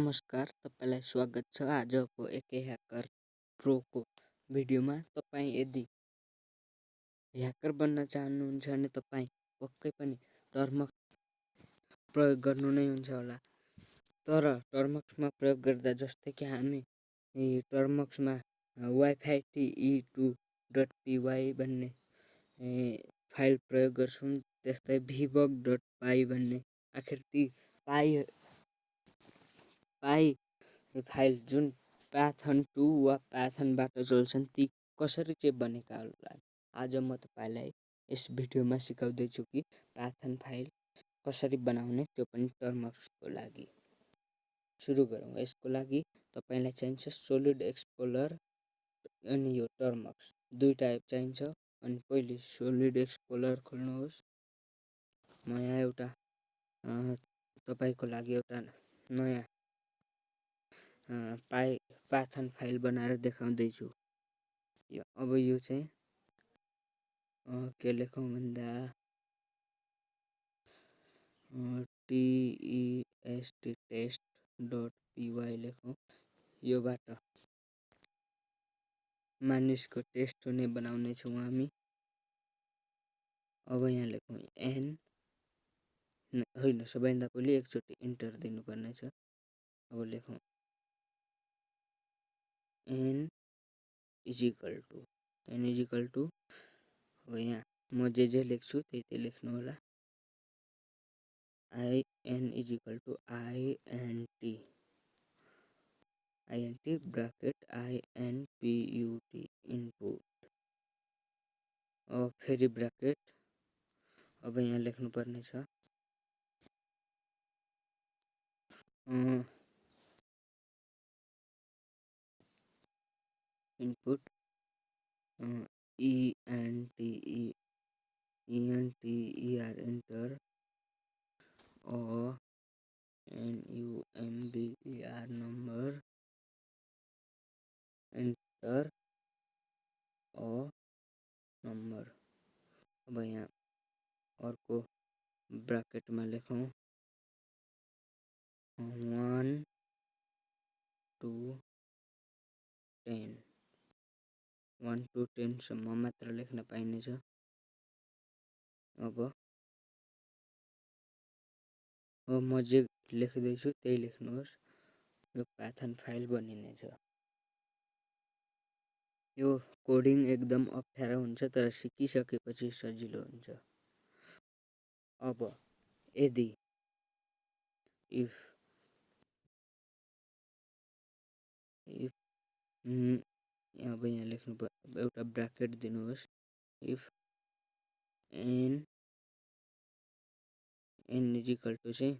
नमस्कार, तपाईँलाई स्वागत छ आजको एके ह्याकर प्रोको भिडियोमा। तपाईँ यदि ह्याकर बन्न चाहनुहुन्छ भने तपाईँ पक्कै पनि टर्मक्स प्रयोग गर्नु नै हुन्छ होला। तर टर्मक्समा प्रयोग गर्दा जस्तै कि हामी टर्मक्समा वाइफाई te2.py भन्ने फाइल प्रयोग गर्छौँ, त्यस्तै vbug.py भन्ने। आखिर ती पाई फाइल जुन पाथन 2 वा पाथनबाट चल्छन् ती कसरी चाहिँ बनेका होला। आज म तपाईँलाई यस भिडियोमा सिकाउँदैछु कि पाथन फाइल कसरी बनाउने, त्यो पनि टर्मक्सको लागि। सुरु गरौँ। यसको लागि तपाईँलाई चाहिन्छ सोलिड एक्सप्लोरर अनि यो टर्मक्स, दुईटा एप चाहिन्छ। अनि पहिले सोलिड एक्सप्लोरर खोल्नुहोस्। म यहाँ एउटा तपाईँको लागि एउटा नयाँ पाथन फाइल बनाएर देखाउँदैछु। अब यो चाहिँ के लेखौँ भन्दा test.py लेखौँ। योबाट मानिसको टेस्ट हुने बनाउने छौँ हामी। अब यहाँ लेखौँ एन होइन, सबैभन्दा पहिले एकचोटि इन्टर दिनुपर्ने छ। अब लेखौँ एन इजिकल टु अब यहाँ म जे लेख्छु त्यही लेख्नु होला। IN is equal to INT bracket INPUT input. अब फेरि ब्राकेट। अब यहाँ लेख्नु पर्ने छ input ENTER enter NUMBER number enter number. अब यहाँ अर्को ब्राकेटमा लेखौँ 1 to 10 1 to 10 सम्म मात्र लेख्न पाइनेछ। अब म जे लेख्दैछु त्यही लेख्नुहोस्। यो पाथन फाइल बनिनेछ। यो कोडिङ एकदम अप्ठ्यारो हुन्छ, तर सिकिसकेपछि सजिलो हुन्छ। अब यदि इफ अब यहाँ लेख्नु एउटा ब्राकेट दिनुहोस्। इफ एन इजिकल टु चाहिँ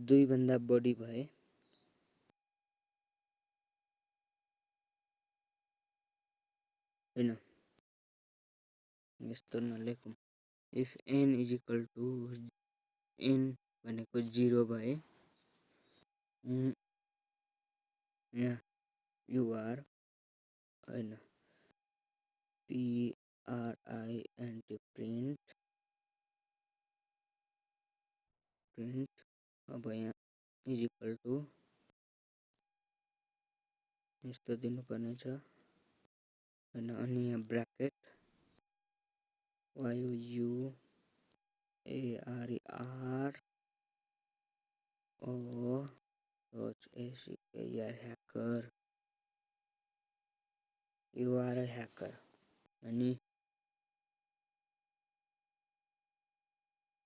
2 भन्दा बढी भए होइन, यस्तो नलेखौँ। If n equal to n भनेको 0 भए यहाँ युआर होइन PRINT प्रिन्ट। अब यहाँ इजिकल टु यस्तो दिनुपर्ने छ होइन। अनि यहाँ ब्राकेट ह्याकर युआर ह्याकर अनि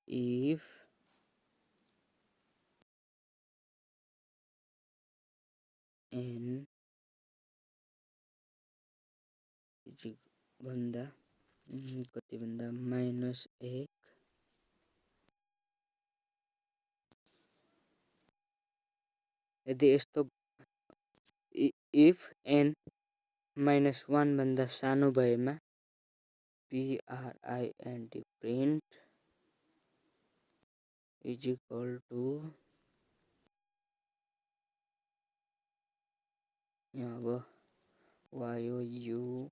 इफ एन भन्दा कति भन्दा -1 यदि यस्तो इफ एन -1 भन्दा सानो भएमा PRINT प्रिन्ट इजिकल टु अब YOUAR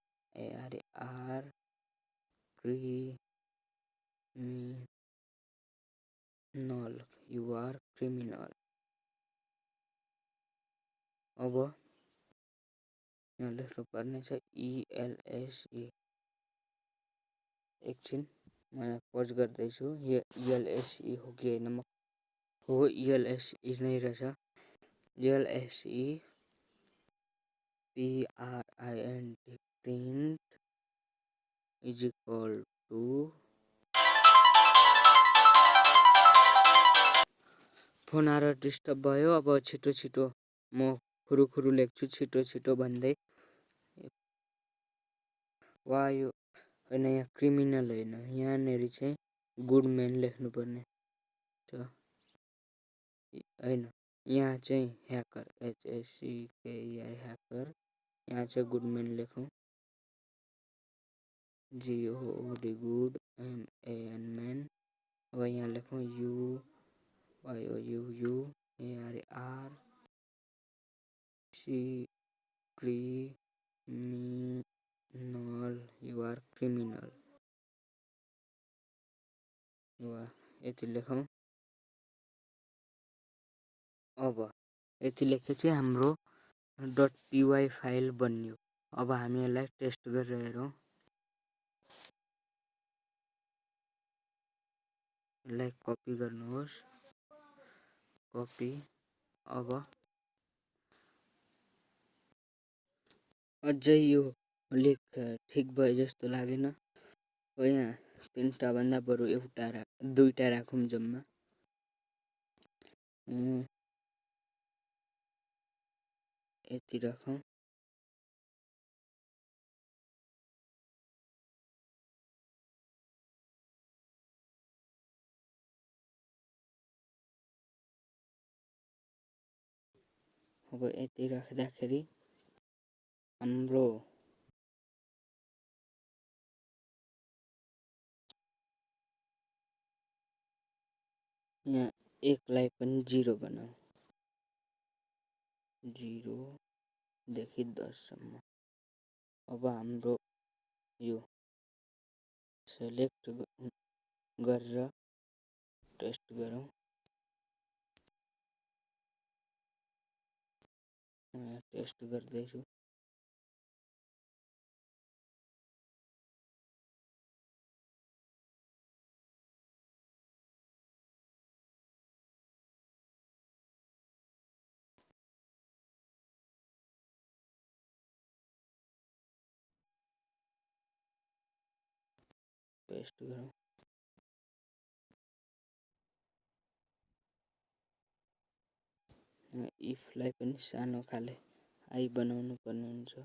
नल यु आर क्रिमिनल। अब यहाँ लेख्नुपर्ने छ इएलएसई। एकछिन म यहाँ पज गर्दैछु। यो इएलएसई हो कि होइन हो, इएलएसई नै रहेछ। E L S E PRINT print is equal to phone आएर डिस्टर्ब भयो। अब छिटो छिटो म खुरुखुरु लेख्छु छिटो छिटो भन्दै। वा यो होइन, यहाँ क्रिमिनल होइन, यहाँनिर चाहिँ गुडम्यान लेख्नुपर्ने छ होइन। यहाँ चाहिँ ह्याकर HACKER ह्याकर, यहाँ चाहिँ गुडम्यान लेखौँ GOOD गुड MAN म्यान। अब यहाँ लेखौँ UYOUARR क्रिमिनल युआर क्रिमिनल। यति लेखौँ। अब यति लेखेपछि हाम्रो .py फाइल बन्यो। अब हामी यसलाई टेस्ट गरेर हेरौँ। यसलाई कपी गर्नुहोस्, कपी। अब अझै यो लेख ठिक भयो जस्तो लागेन। अब यहाँ 3टा भन्दा बरु दुईटा राखौँ जम्मा। यति राखौँ। अब यति राख्दाखेरि हाम्रो यहाँ 1लाई पनि 0 बनाऊ, 0 देखि 10 सम्म। अब हाम्रो यो सेलेक्ट गरेर टेस्ट गरौँ। टेस्ट गर्दैछु। टेस्ट गरौँ। इफलाई पनि सानो खाले आई बनाउनु पर्ने हुन्छ।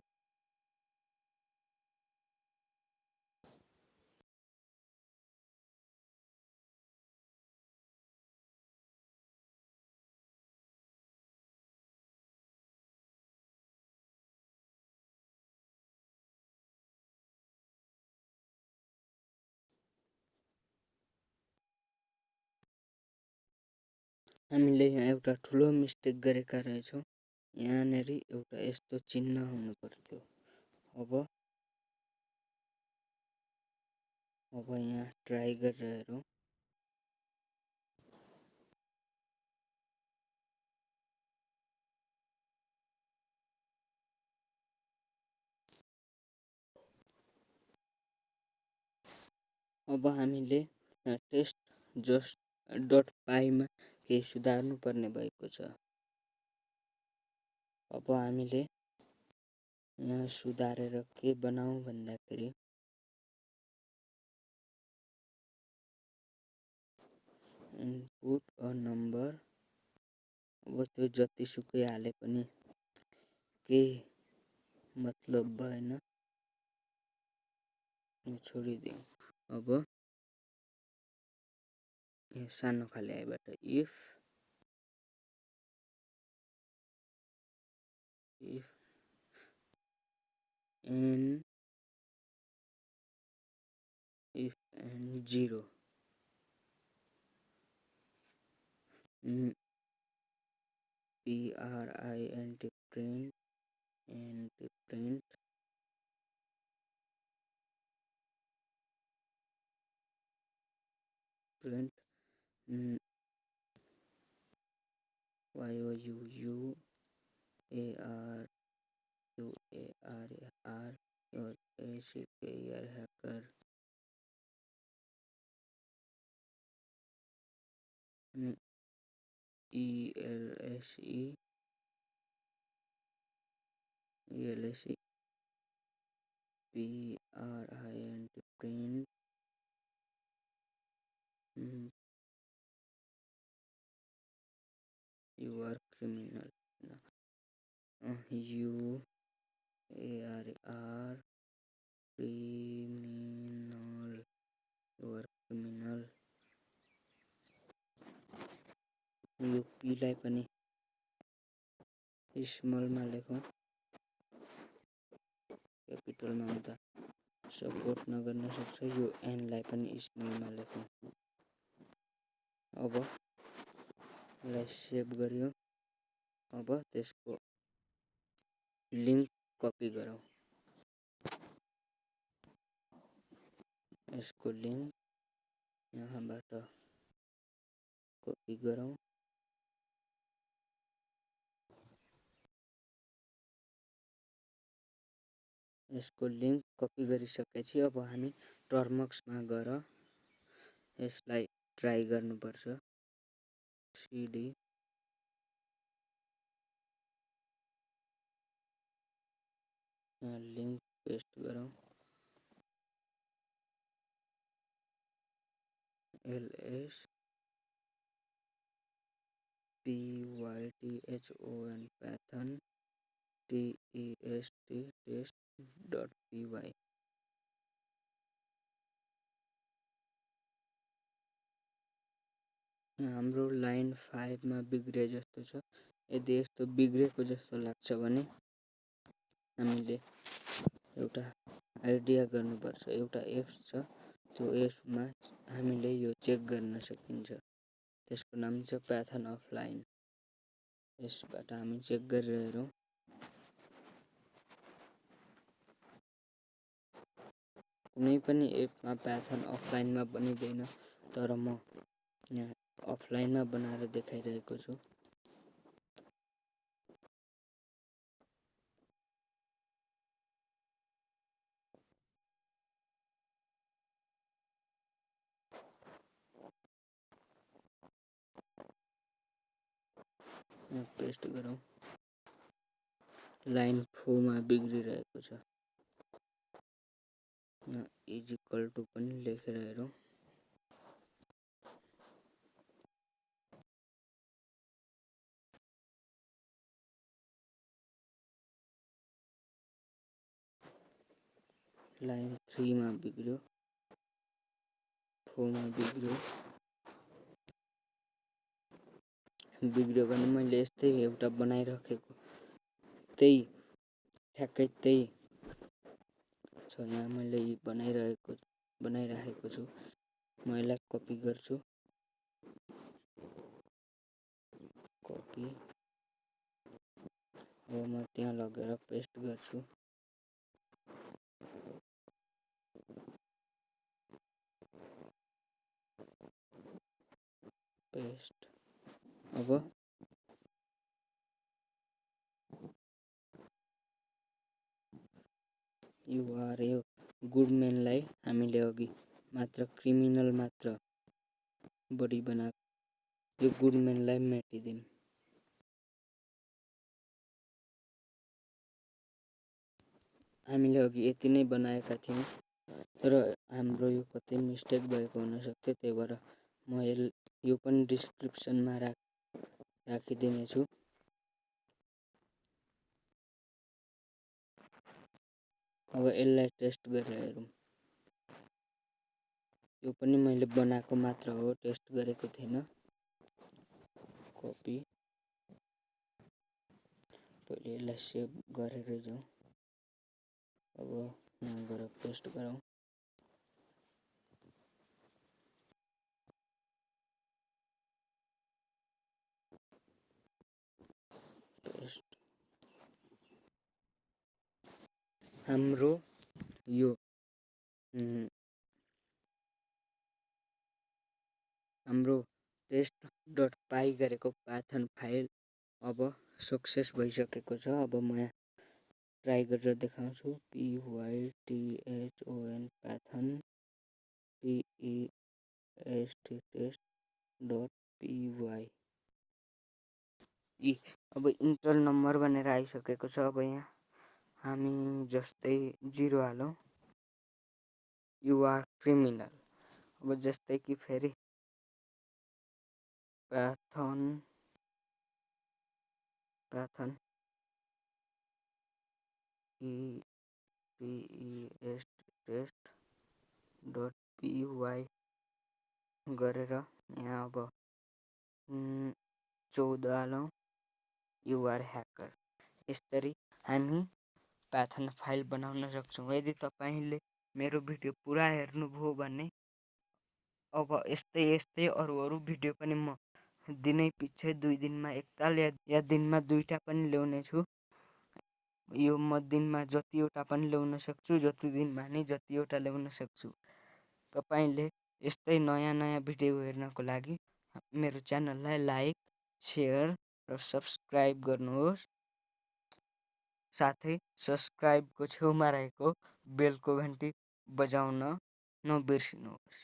हामीले यहाँ एउटा ठुलो मिस्टेक गरेका रहेछौँ। यहाँनिर एउटा यस्तो चिन्ह हुनु पर्थ्यो। अब यहाँ ट्राई गरेर हेरौँ। अब हामीले टेस्ट जस्ट .py मा केही सुधार्नु पर्ने भएको छ। अब हामीले यहाँ सुधारेर के बनाऊ भन्दाखेरि इनपुट अ नम्बर। अब त्यो जतिसुकै हाले पनि केही मतलब भएन, छोडिदिउँ। अब यहाँ सानो खाले आइबाट if and 0 PRINT print and print YOUAR hacker ELSE PRINT print you are criminal. You are criminal. You are criminal. यो पीलाई पनि स्मलमा लेखौँ, क्यापिटलमा हुँदा सपोर्ट नगर्न सक्छ। यो एनलाई पनि स्मलमा लेखौँ। अब यसलाई सेभ गरियो। अब त्यसको लिङ्क कपी गरौँ। यसको लिङ्क यहाँबाट कपी गरौँ। यसको लिङ्क कपी गरिसकेपछि अब हामी टर्मक्समा गएर यसलाई ट्राई गर्नुपर्छ। सिडी लिङ्क पेस्ट गरौँ। LS PYTHON Python TEST test.py हाम्रो लाइन 5 मा बिग्रे जस्तो छ। यदि यस्तो बिग्रेको जस्तो लाग्छ भने हामीले एउटा आइडिया गर्नुपर्छ। एउटा एप्स छ, त्यो एप्समा हामीले यो चेक गर्न सकिन्छ। त्यसको नाम छ पाइथन अफलाइन। यसबाट हामी चेक गरेर हेरौँ। कुनै पनि एपमा पाइथन अफलाइनमा बनिँदैन, तर म यहाँ अफलाइनमा बनाएर देखाइरहेको छु। पेस्ट गरौँ। लाइन 4 मा बिग्रिरहेको छ। इजिकल टु पनि लेखेर हेरौँ। लाइन 3 मा बिग्रियो, 4 मा बिग्रियो। बिग्रियो भने मैले यस्तै एउटा बनाइराखेको ठ्याक्कै त्यही छ। यहाँ मैले बनाइराखेको छु। म यसलाई कपी गर्छु। कपी अब म त्यहाँ लगेर पेस्ट गर्छु। पेस्ट। अब यो गुडम्यानलाई हामीले अघि मात्र क्रिमिनल मात्र बढी बनाएको, यो गुडम्यानलाई मेटिदिउँ। हामीले अघि यति नै बनाएका थियौँ, तर हाम्रो यो कतै मिस्टेक भएको हुनसक्थ्यो। त्यही भएर म यो पनि डिस्क्रिप्सनमा राखिदिनेछु। अब यसलाई टेस्ट गरेर हेरौँ। यो पनि मैले बनाएको मात्र हो, टेस्ट गरेको थिएन। कपी। पहिले यसलाई सेभ गरेर जाउँ। अब यहाँ गएर पेस्ट गरौँ। पेस्ट। हाम्रो यो हाम्रो टेस्ट.py गरेको पाइथन फाइल अब सक्सेस भइसकेको छ। अब म ट्राई गरेर देखाउँछु। PYTHON Python PEST test .py अब इन्टर नम्बर भनेर आइसकेको छ। अब यहाँ हामी जस्तै 0 हालौँ। You are criminal. अब जस्तै कि फेरि पाइथन PEST टेस्ट .py गरेर यहाँ अब 14 हालौँ। You're hacker. यसरी हामी पाइथन फाइल बनाउन सक्छौँ। यदि तपाईँले मेरो भिडियो पुरा हेर्नुभयो भने अब यस्तै अरू भिडियो पनि म दिनै पछि 2 दिनमा एकताल या दिनमा 2टा पनि ल्याउने छु। यो म दिनमा जतिवटा पनि ल्याउन सक्छु, जति दिनमा नि जतिवटा ल्याउन सक्छु। तपाईँले यस्तै नयाँ भिडियो हेर्नको लागि मेरो च्यानललाई लाइक, सेयर र सब्सक्राइब गर्नुहोस्। साथै सब्सक्राइबको छेउमा रहेको बेलको घन्टी बजाउन नबिर्सिनुहोस्।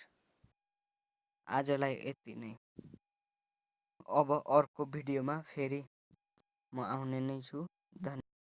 आजलाई यति नै। अब अर्को भिडियोमा फेरि म आउने नै छु। धन्यवाद।